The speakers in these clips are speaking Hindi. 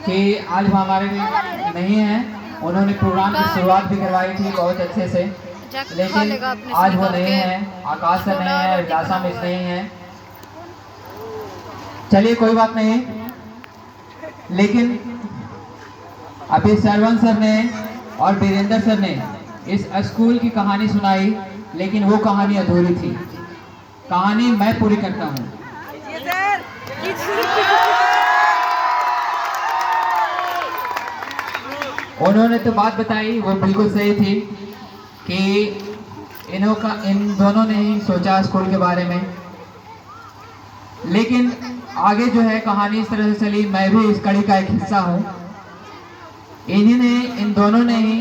कि आज वो हमारे नहीं हैं। उन्होंने प्रोग्राम की शुरुआत भी करवाई थी बहुत अच्छे से, लेकिन आज वो नहीं हैं। आकाश सर नहीं है, विलासा मिस नहीं है। चलिए कोई बात नहीं, लेकिन अभी सरवन सर ने और वीरेंद्र सर ने इस स्कूल की कहानी सुनाई, लेकिन वो कहानी अधूरी थी। कहानी मैं पूरी करता हूँ। उन्होंने तो बात बताई, वो बिल्कुल सही थी कि इन दोनों ने ही सोचा स्कूल के बारे में, लेकिन आगे जो है कहानी इस तरह से चली। मैं भी इस कड़ी का एक हिस्सा हूँ। इन दोनों ने ही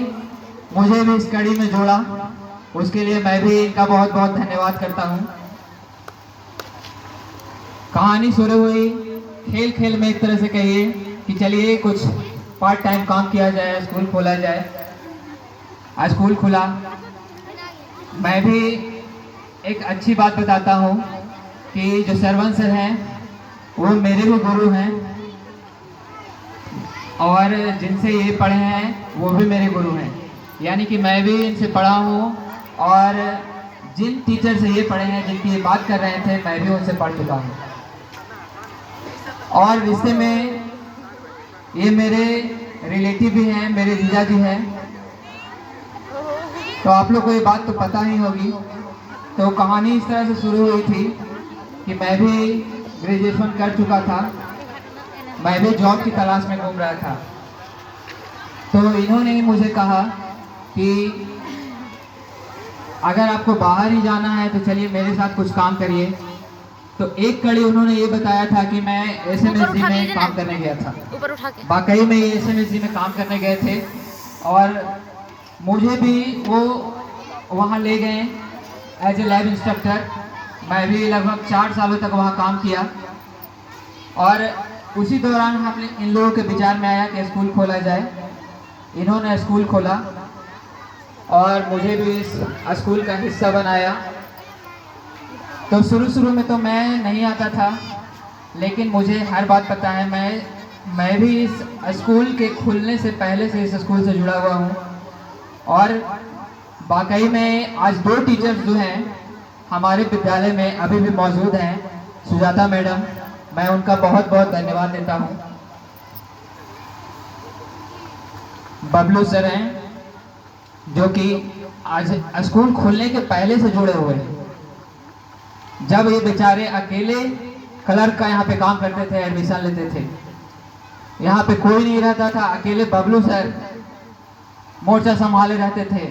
मुझे भी इस कड़ी में जोड़ा, उसके लिए मैं भी इनका बहुत बहुत धन्यवाद करता हूँ। कहानी शुरू हुई खेल खेल में, एक तरह से कहिए कि चलिए कुछ पार्ट टाइम काम किया जाए, स्कूल खोला जाए। आज स्कूल खुला। मैं भी एक अच्छी बात बताता हूँ कि जो सरवन सर हैं वो मेरे भी गुरु हैं, और जिनसे ये पढ़े हैं वो भी मेरे गुरु हैं। यानी कि मैं भी इनसे पढ़ा हूँ, और जिन टीचर से ये पढ़े हैं, जिनकी ये बात कर रहे थे, मैं भी उनसे पढ़ चुका हूँ। और रिश्ते में ये मेरे रिलेटिव भी हैं, मेरे जीजा जी हैं। तो आप लोग को ये बात तो पता ही होगी। तो कहानी इस तरह से शुरू हुई थी कि मैं भी ग्रेजुएशन कर चुका था, मैं भी जॉब की तलाश में घूम रहा था। तो इन्होंने ही मुझे कहा कि अगर आपको बाहर ही जाना है तो चलिए मेरे साथ कुछ काम करिए। तो एक कड़ी उन्होंने ये बताया था कि मैं एसएमएसजी में काम करने गया था। वाकई में ये एसएमएसजी में काम करने गए थे, और मुझे भी वो वहाँ ले गए एज ए लैब इंस्ट्रक्टर। मैं भी लगभग 4 सालों तक वहाँ काम किया, और उसी दौरान हमने इन लोगों के विचार में आया कि स्कूल खोला जाए। इन्होंने स्कूल खोला और मुझे भी इस स्कूल का हिस्सा बनाया। तो शुरू में तो मैं नहीं आता था, लेकिन मुझे हर बात पता है। मैं भी इस स्कूल के खुलने से पहले से इस स्कूल से जुड़ा हुआ हूँ, और वाकई में आज 2 टीचर्स जो हैं हमारे विद्यालय में अभी भी मौजूद हैं। सुजाता मैडम, मैं उनका बहुत बहुत धन्यवाद देता हूँ। बबलू सर हैं जो कि आज स्कूल खुलने के पहले से जुड़े हुए हैं। जब ये बेचारे अकेले क्लर्क का यहाँ पे काम करते थे, एडमिशन लेते थे, यहाँ पे कोई नहीं रहता था, अकेले बबलू सर मोर्चा संभाले रहते थे,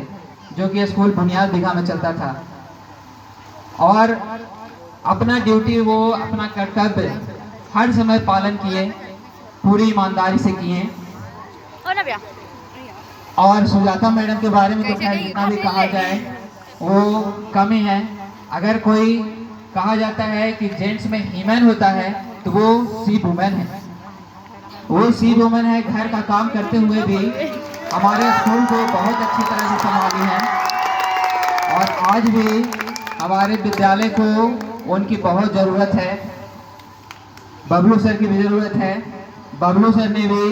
जो कि स्कूल बुनियाद बिघा में चलता था। और अपना ड्यूटी, वो अपना कर्तव्य हर समय पालन किए, पूरी ईमानदारी से किए। और सुजाता मैडम के बारे में तो खैर जितना भी कहा जाए वो कम ही है। अगर कोई कहा जाता है कि जेंट्स में हीमैन होता है तो वो सी वुमेन है। वो सी वुमेन है, घर का काम करते हुए भी हमारे स्कूल को बहुत अच्छी तरह से संभाली है, और आज भी हमारे विद्यालय को उनकी बहुत ज़रूरत है। बबलू सर की भी ज़रूरत है। बबलू सर ने भी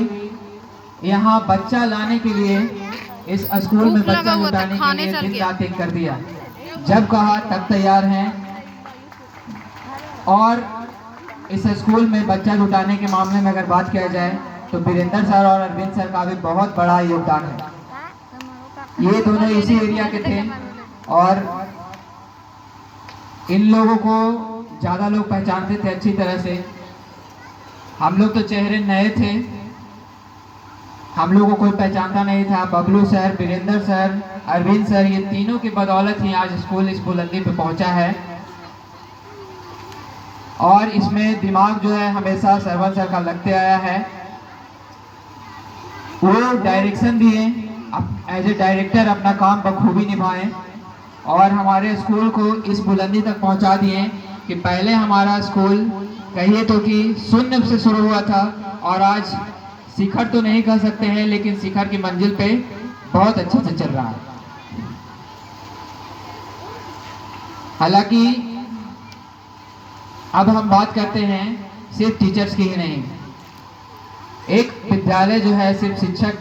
यहाँ बच्चा लाने के लिए, इस स्कूल में बच्चा जुटाने के लिए दिन रात एक कर दिया। जब कहा तब तैयार हैं, और इस स्कूल में बच्चा जुटाने के मामले में अगर बात किया जाए तो वीरेंद्र सर और अरविंद सर का भी बहुत बड़ा योगदान है। ये दोनों इसी एरिया के थे, और इन लोगों को ज़्यादा लोग पहचानते थे अच्छी तरह से। हम लोग तो चेहरे नए थे, हम लोगों को कोई पहचानता नहीं था। Bablu sir, Virendra sir, Arvind sir, ये तीनों की बदौलत ही आज स्कूल इस बुलंदी पे पहुंचा है। और इसमें दिमाग जो है हमेशा सरवन सर का लगते आया है। वो डायरेक्शन दिए, एज ए डायरेक्टर अपना काम बखूबी निभाएं, और हमारे स्कूल को इस बुलंदी तक पहुंचा दिए कि पहले हमारा स्कूल कहिए तो कि शून्य से शुरू हुआ था, और आज शिखर तो नहीं कह सकते हैं, लेकिन शिखर की मंजिल पे बहुत अच्छे से चल रहा है। हालांकि अब हम बात करते हैं सिर्फ टीचर्स की ही नहीं, एक विद्यालय जो है सिर्फ शिक्षक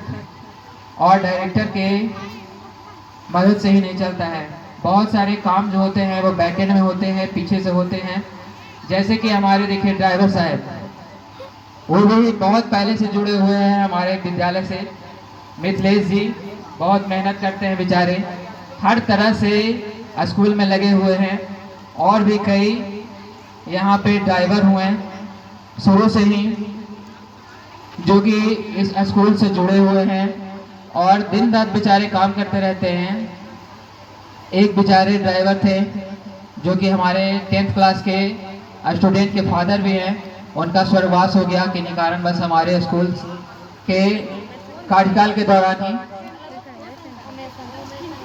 और डायरेक्टर के मदद से ही नहीं चलता है। बहुत सारे काम जो होते हैं वो बैकएंड में होते हैं, पीछे से होते हैं। जैसे कि हमारे देखिए ड्राइवर साहब, वो भी बहुत पहले से जुड़े हुए हैं हमारे विद्यालय से। मिथिलेश जी बहुत मेहनत करते हैं बेचारे, हर तरह से स्कूल में लगे हुए हैं। और भी कई यहाँ पे ड्राइवर हुए शुरू से ही जो कि इस स्कूल से जुड़े हुए हैं और दिन रात बेचारे काम करते रहते हैं। एक बेचारे ड्राइवर थे जो कि हमारे 10th क्लास के स्टूडेंट के फादर भी हैं, उनका स्वर्गवास हो गया किन्हीं कारणवश हमारे स्कूल के कार्यकाल के दौरान ही।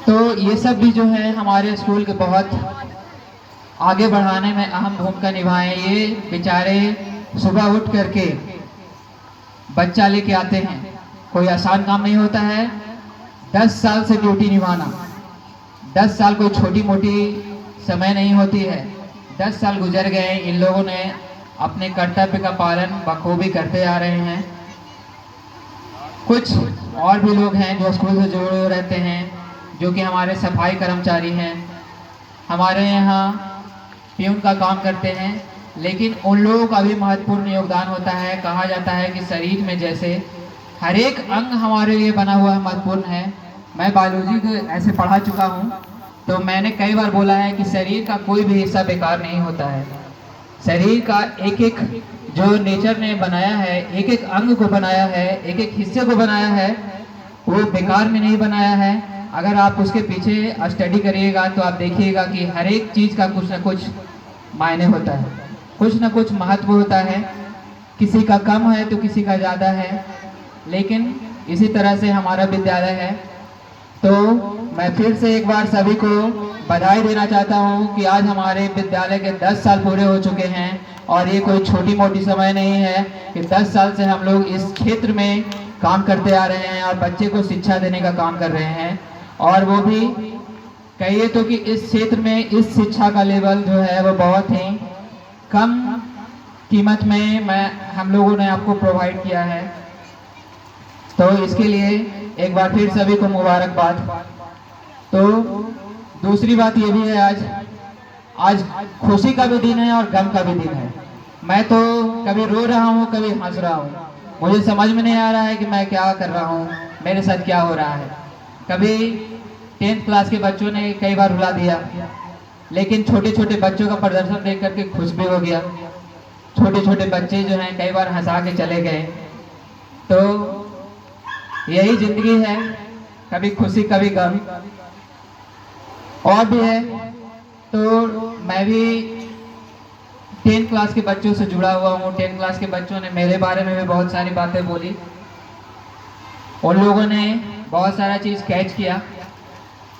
तो ये सब भी जो है हमारे स्कूल के बहुत आगे बढ़ाने में अहम भूमिका निभाए। ये बेचारे सुबह उठ करके बच्चा लेके आते हैं, कोई आसान काम नहीं होता है। 10 साल से ड्यूटी निभाना, 10 साल कोई छोटी मोटी समय नहीं होती है। 10 साल गुजर गए, इन लोगों ने अपने कर्तव्य का पालन बखूबी करते आ रहे हैं। कुछ और भी लोग हैं जो स्कूल से जुड़े हुए रहते हैं, जो कि हमारे सफाई कर्मचारी हैं, हमारे यहाँ प्यून का काम करते हैं। लेकिन उन लोगों का भी महत्वपूर्ण योगदान होता है। कहा जाता है कि शरीर में जैसे हर एक अंग हमारे लिए बना हुआ है, महत्वपूर्ण है। मैं बायोलॉजी को ऐसे पढ़ा चुका हूँ, तो मैंने कई बार बोला है कि शरीर का कोई भी हिस्सा बेकार नहीं होता है। शरीर का एक एक जो नेचर ने बनाया है, एक एक अंग को बनाया है, एक एक हिस्से को बनाया है, वो बेकार में नहीं बनाया है। अगर आप उसके पीछे स्टडी करिएगा तो आप देखिएगा कि हर एक चीज़ का कुछ ना कुछ मायने होता है, कुछ ना कुछ महत्व होता है। किसी का कम है तो किसी का ज़्यादा है, लेकिन इसी तरह से हमारा विद्यालय है। तो मैं फिर से एक बार सभी को बधाई देना चाहता हूँ कि आज हमारे विद्यालय के 10 साल पूरे हो चुके हैं। और ये कोई छोटी मोटी समय नहीं है कि 10 साल से हम लोग इस क्षेत्र में काम करते आ रहे हैं और बच्चे को शिक्षा देने का काम कर रहे हैं। और वो भी कहिए तो कि इस क्षेत्र में इस शिक्षा का लेवल जो है वो बहुत ही कम कीमत में हम लोगों ने आपको प्रोवाइड किया है। तो इसके लिए एक बार फिर सभी को मुबारकबाद। तो दूसरी बात ये भी है, आज खुशी का भी दिन है और गम का भी दिन है। मैं तो कभी रो रहा हूँ, कभी हंस रहा हूँ। मुझे समझ में नहीं आ रहा है कि मैं क्या कर रहा हूँ, मेरे साथ क्या हो रहा है। कभी 10th क्लास के बच्चों ने कई बार रुला दिया, लेकिन छोटे छोटे बच्चों का प्रदर्शन देख करके खुश भी हो गया। छोटे छोटे बच्चे जो हैं कई बार हंसा के चले गए। तो यही जिंदगी है, कभी खुशी कभी गम। और भी है, तो मैं भी 10th क्लास के बच्चों से जुड़ा हुआ हूँ। 10th क्लास के बच्चों ने मेरे बारे में भी बहुत सारी बातें बोली। उन लोगों ने बहुत सारा चीज़ कैच किया,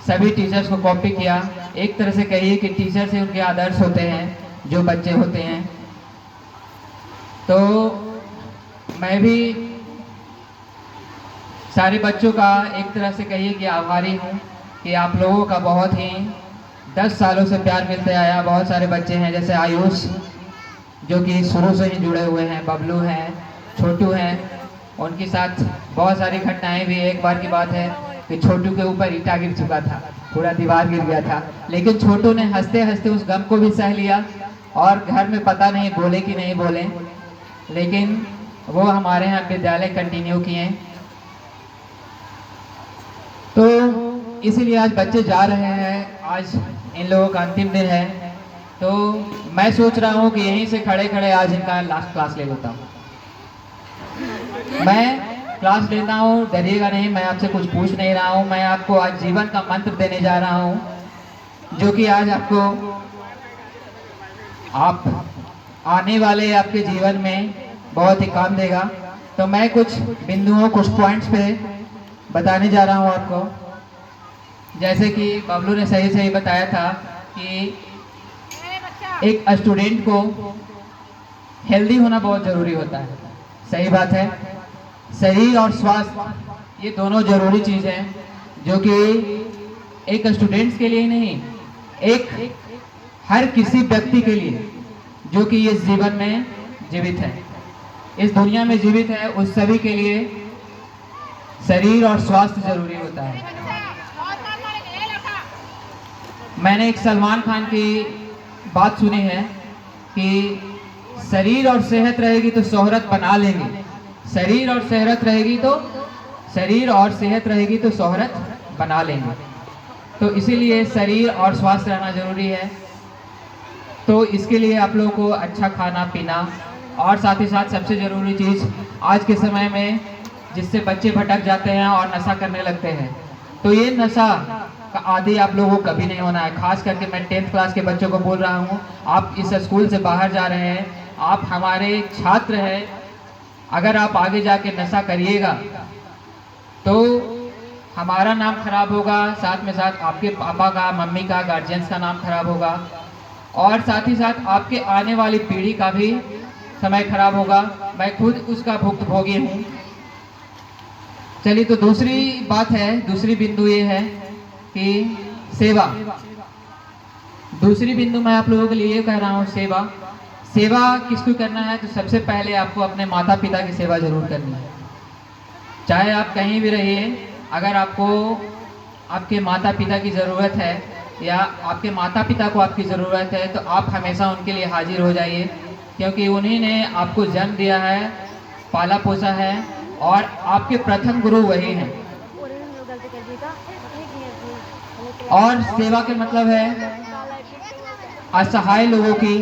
सभी टीचर्स को कॉपी किया। एक तरह से कहिए कि टीचर से उनके आदर्श होते हैं जो बच्चे होते हैं। तो मैं भी सारे बच्चों का एक तरह से कहिए कि आभारी हूँ कि आप लोगों का बहुत ही 10 सालों से प्यार मिलते आया। बहुत सारे बच्चे हैं जैसे आयुष जो कि शुरू से ही जुड़े हुए हैं, बबलू हैं, छोटू हैं, उनके साथ बहुत सारी घटनाएं भी। एक बार की बात है कि छोटू के ऊपर ईंटा गिर चुका था, पूरा दीवार गिर गया था, लेकिन छोटू ने हंसते हंसते उस गम को भी सह लिया और घर में पता नहीं बोले कि नहीं बोले, लेकिन वो हमारे यहाँ विद्यालय कंटिन्यू किए। तो इसीलिए आज बच्चे जा रहे हैं, आज इन लोगों का अंतिम दिन है। तो मैं सोच रहा हूँ कि यहीं से खड़े खड़े आज इनका लास्ट क्लास ले लेता हूँ। मैं क्लास लेता हूँ, डरिएगा नहीं, मैं आपसे कुछ पूछ नहीं रहा हूँ। मैं आपको आज जीवन का मंत्र देने जा रहा हूँ, जो कि आज आपको आप आने वाले आपके जीवन में बहुत ही काम देगा। तो मैं कुछ बिंदुओं, कुछ पॉइंट्स पे बताने जा रहा हूँ आपको। जैसे कि बबलू ने सही सही बताया था कि एक स्टूडेंट को हेल्दी होना बहुत ज़रूरी होता है। सही बात है, शरीर और स्वास्थ्य ये दोनों ज़रूरी चीज़ हैं, जो कि एक स्टूडेंट्स के लिए ही नहीं, एक हर किसी व्यक्ति के लिए जो कि इस जीवन में जीवित है। इस दुनिया में जीवित है उस सभी के लिए शरीर और स्वास्थ्य जरूरी होता है। मैंने एक सलमान खान की बात सुनी है कि शरीर और सेहत रहेगी तो शोहरत बना लेंगे, शरीर और सेहत रहेगी तो शोहरत बना लेंगे। तो इसीलिए शरीर और स्वास्थ्य रहना जरूरी है। तो इसके लिए आप लोगों को अच्छा खाना पीना और साथ ही साथ सबसे ज़रूरी चीज़ आज के समय में जिससे बच्चे भटक जाते हैं और नशा करने लगते हैं, तो ये नशा का आदी आप लोगों को कभी नहीं होना है। खास करके मैं 10th क्लास के बच्चों को बोल रहा हूँ, आप इस स्कूल से बाहर जा रहे हैं, आप हमारे छात्र हैं। अगर आप आगे जाके नशा करिएगा तो हमारा नाम खराब होगा, साथ में साथ आपके पापा का, मम्मी का, गार्जियंस का नाम खराब होगा और साथ ही साथ आपके आने वाली पीढ़ी का भी समय खराब होगा। मैं खुद उसका भुक्तभोगी हूँ। चलिए, तो दूसरी बात है, दूसरी बिंदु ये है कि सेवा। दूसरी बिंदु मैं आप लोगों के लिए कह रहा हूँ सेवा। सेवा किसको करना है? तो सबसे पहले आपको अपने माता पिता की सेवा जरूर करनी है। चाहे आप कहीं भी रहिए, अगर आपको आपके माता पिता की ज़रूरत है या आपके माता पिता को आपकी ज़रूरत है तो आप हमेशा उनके लिए हाजिर हो जाइए, क्योंकि उन्हीं ने आपको जन्म दिया है, पाला पोसा है और आपके प्रथम गुरु वही हैं। और सेवा के मतलब है असहाय लोगों की,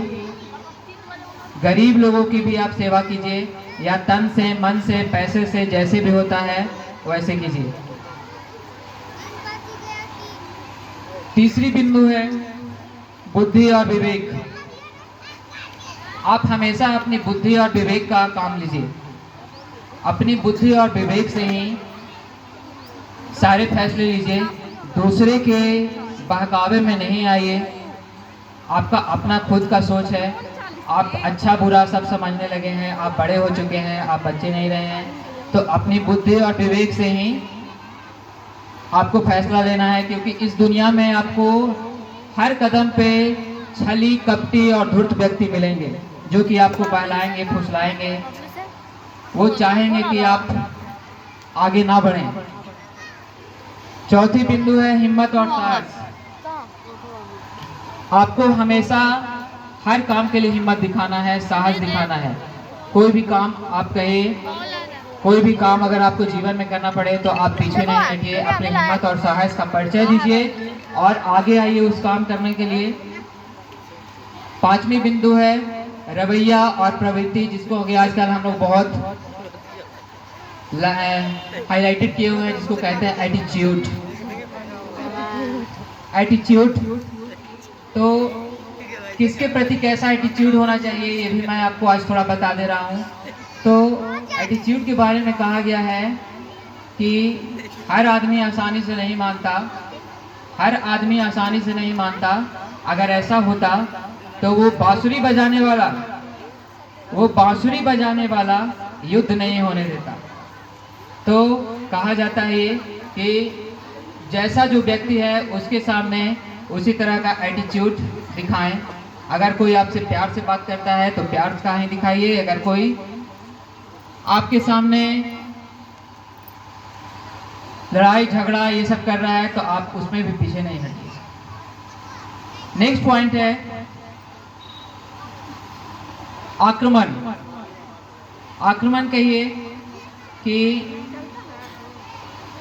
गरीब लोगों की भी आप सेवा कीजिए, या तन से, मन से, पैसे से, जैसे भी होता है वैसे कीजिए। तीसरी बिंदु है बुद्धि और विवेक। आप हमेशा अपनी बुद्धि और विवेक का काम लीजिए। अपनी बुद्धि और विवेक से ही सारे फैसले लीजिए, दूसरे के बहकावे में नहीं आइए। आपका अपना खुद का सोच है, आप अच्छा बुरा सब समझने लगे हैं, आप बड़े हो चुके हैं, आप बच्चे नहीं रहे हैं। तो अपनी बुद्धि और विवेक से ही आपको फैसला लेना है, क्योंकि इस दुनिया में आपको हर कदम पे छली, कपटी और धूर्त व्यक्ति मिलेंगे जो कि आपको बहलाएंगे, फुसलाएंगे। वो चाहेंगे कि आप आगे ना बढ़ें। चौथी बिंदु है हिम्मत और साहस। आपको हमेशा हर काम के लिए हिम्मत दिखाना है, साहस दिखाना है। कोई भी काम आप कहे, कोई भी काम अगर आपको जीवन में करना पड़े तो आप पीछे नहीं हटिए, अपनी हिम्मत और साहस का परिचय दीजिए और आगे आइए उस काम करने के लिए। पांचवी बिंदु है रवैया और प्रवृत्ति, जिसको आजकल हम लोग बहुत हाईलाइटेड किए हुए हैं, जिसको कहते हैं एटीट्यूड। एटीट्यूड तो किसके प्रति कैसा एटीट्यूड होना चाहिए ये भी मैं आपको आज थोड़ा बता दे रहा हूँ। तो एटीट्यूड के बारे में कहा गया है कि हर आदमी आसानी से नहीं मानता, हर आदमी आसानी से नहीं मानता। अगर ऐसा होता तो वो बांसुरी बजाने वाला युद्ध नहीं होने देता। तो कहा जाता है ये कि जैसा जो व्यक्ति है उसके सामने उसी तरह का एटीट्यूड दिखाएं। अगर कोई आपसे प्यार से बात करता है तो प्यार का ही दिखाइए, अगर कोई आपके सामने लड़ाई झगड़ा ये सब कर रहा है तो आप उसमें भी पीछे नहीं हटिए। नेक्स्ट पॉइंट है आक्रमण। आक्रमण कहिए कि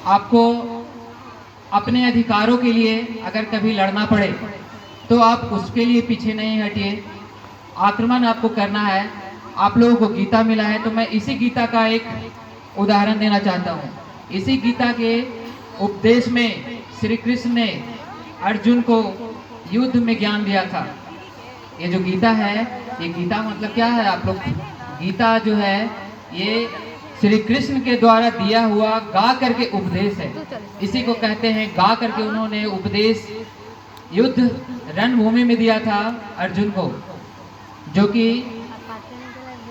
आपको अपने अधिकारों के लिए अगर कभी लड़ना पड़े तो आप उसके लिए पीछे नहीं हटिए, आक्रमण आपको करना है। आप लोगों को गीता मिला है तो मैं इसी गीता का एक उदाहरण देना चाहता हूँ। इसी गीता के उपदेश में श्री कृष्ण ने अर्जुन को युद्ध में ज्ञान दिया था। ये जो गीता है, ये गीता मतलब क्या है आप लोग? गीता जो है ये श्री कृष्ण के द्वारा दिया हुआ गा करके उपदेश है। इसी को कहते हैं गा करके उन्होंने उपदेश युद्ध रणभूमि में दिया था अर्जुन को, जो कि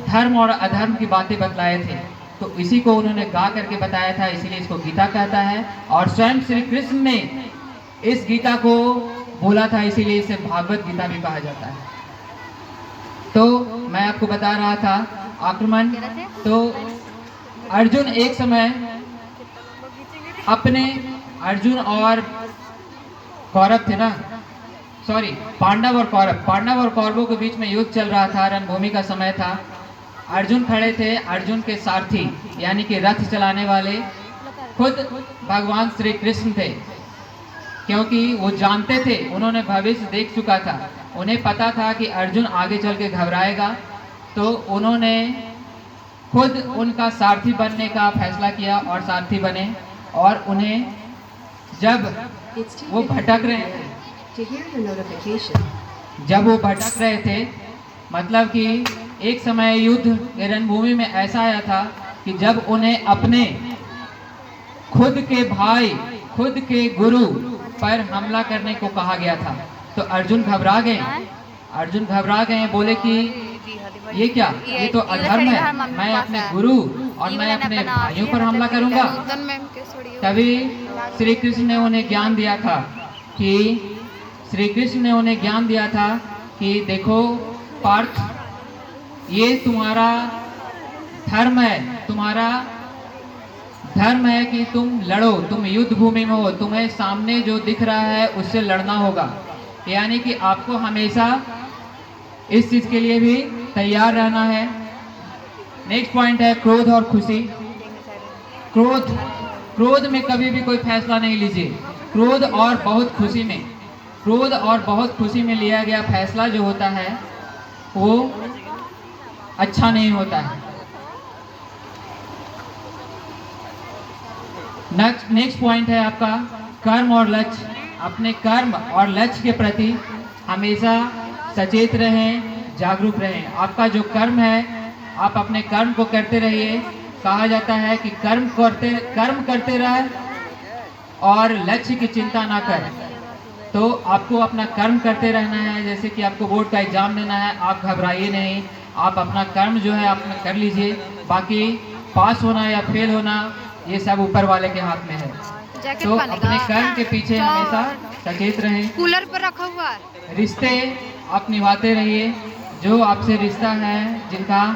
धर्म और अधर्म की बातें बतलाए थे। तो इसी को उन्होंने गा करके बताया था, इसीलिए इसको गीता कहता है। और स्वयं श्री कृष्ण ने इस गीता को बोला था, इसीलिए इसे भागवत गीता भी कहा जाता है। तो मैं आपको बता रहा था आक्रमण, तो अर्जुन एक समय अपने अर्जुन और कौरव थे ना, सॉरी पांडव और कौरवों के बीच में युद्ध चल रहा था, रणभूमि का समय था। अर्जुन खड़े थे, अर्जुन के सारथी यानी कि रथ चलाने वाले खुद भगवान श्री कृष्ण थे, क्योंकि वो जानते थे, उन्होंने भविष्य देख चुका था, उन्हें पता था कि अर्जुन आगे चल के घबराएगा, तो उन्होंने खुद उनका सारथी बनने का फैसला किया और सारथी बने। और उन्हें जब वो भटक रहे थे, मतलब कि एक समय युद्ध के रणभूमि में ऐसा आया था कि जब उन्हें अपने खुद के भाई, खुद के गुरु पर हमला करने को कहा गया था, तो अर्जुन घबरा गए, बोले कि ये क्या, ये तो अधर्म है, मैं अपने गुरु और मैं अपने भाइयों पर हमला करूंगा। तभी श्री कृष्ण ने उन्हें ज्ञान दिया था कि देखो पार्थ, ये तुम्हारा धर्म है कि तुम लड़ो, तुम युद्ध भूमि में हो, तुम्हें सामने जो दिख रहा है उससे लड़ना होगा, यानी कि आपको हमेशा इस चीज के लिए भी तैयार रहना है। नेक्स्ट पॉइंट है क्रोध और खुशी। क्रोध में कभी भी कोई फैसला नहीं लीजिए। क्रोध और बहुत खुशी में लिया गया फैसला जो होता है वो अच्छा नहीं होता है। नेक्स्ट पॉइंट है आपका कर्म और लक्ष्य। अपने कर्म और लक्ष्य के प्रति हमेशा सचेत रहें, जागरूक रहें। आपका जो कर्म है, आप अपने कर्म को करते रहिए। कहा जाता है कि कर्म करते रहे और लक्ष्य की चिंता ना कर। तो आपको अपना कर्म करते रहना है। जैसे कि आपको बोर्ड का एग्जाम देना है, आप घबराइए नहीं, आप अपना कर्म जो है आप कर लीजिए। बाकी पास होना या फेल होना ये सब ऊपर वाले के हाथ में है। तो अपने कर्म के पीछे हमेशा सचेत रहें। कूलर पर रखा हुआ है। रिश्ते आप निभाते रहिए। जो आपसे रिश्ता है, जिनका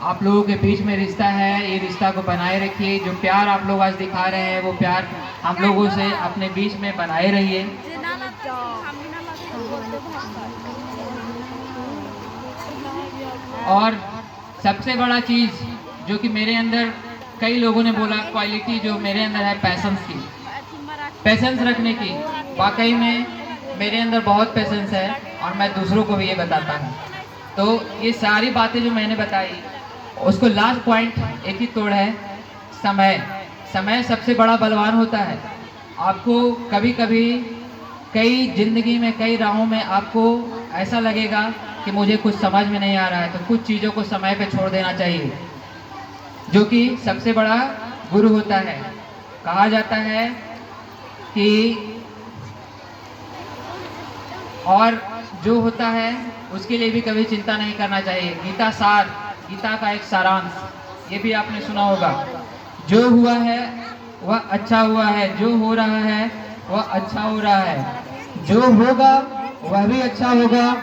आप लोगों के बीच में रिश्ता है, ये रिश्ता को बनाए रखिए। जो प्यार आप लोग आज दिखा रहे हैं वो प्यार हम लोगों से अपने बीच में बनाए रहिए। और सबसे बड़ा चीज़ जो कि मेरे अंदर कई लोगों ने बोला, क्वालिटी जो मेरे अंदर है पेशेंस रखने की। वाकई में मेरे अंदर बहुत पेशेंस है और मैं दूसरों को भी ये बताता हूँ। तो ये सारी बातें जो मैंने बताई, उसको लास्ट पॉइंट एक ही तोड़ है, समय सबसे बड़ा बलवान होता है। आपको कभी कभी कई जिंदगी में कई राहों में आपको ऐसा लगेगा कि मुझे कुछ समझ में नहीं आ रहा है, तो कुछ चीज़ों को समय पे छोड़ देना चाहिए, जो कि सबसे बड़ा गुरु होता है। कहा जाता है कि और जो होता है उसके लिए भी कभी चिंता नहीं करना चाहिए। गीता का एक सारांश, ये भी आपने सुना होगा, जो हुआ है वह अच्छा हुआ है, जो हो रहा है वह अच्छा हो रहा है, जो होगा वह भी अच्छा होगा।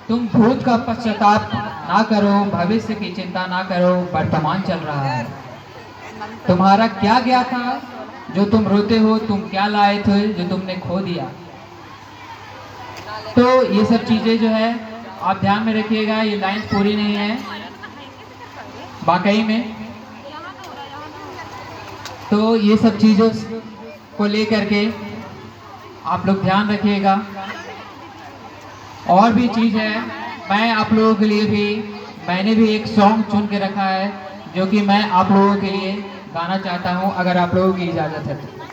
तुम भूत का पश्चाताप ना करो, भविष्य की चिंता ना करो, वर्तमान चल रहा है। तुम्हारा क्या गया था जो तुम रोते हो, तुम क्या लाए थे जो तुमने खो दिया। तो ये सब चीज़ें जो है आप ध्यान में रखिएगा। ये लाइंस पूरी नहीं है वाकई में, तो ये सब चीज़ों को लेकर के आप लोग ध्यान रखिएगा। और भी चीज़ है, मैं आप लोगों के लिए मैंने भी एक सॉन्ग चुन के रखा है जो कि मैं आप लोगों के लिए गाना चाहता हूँ, अगर आप लोगों की इजाज़त है तो।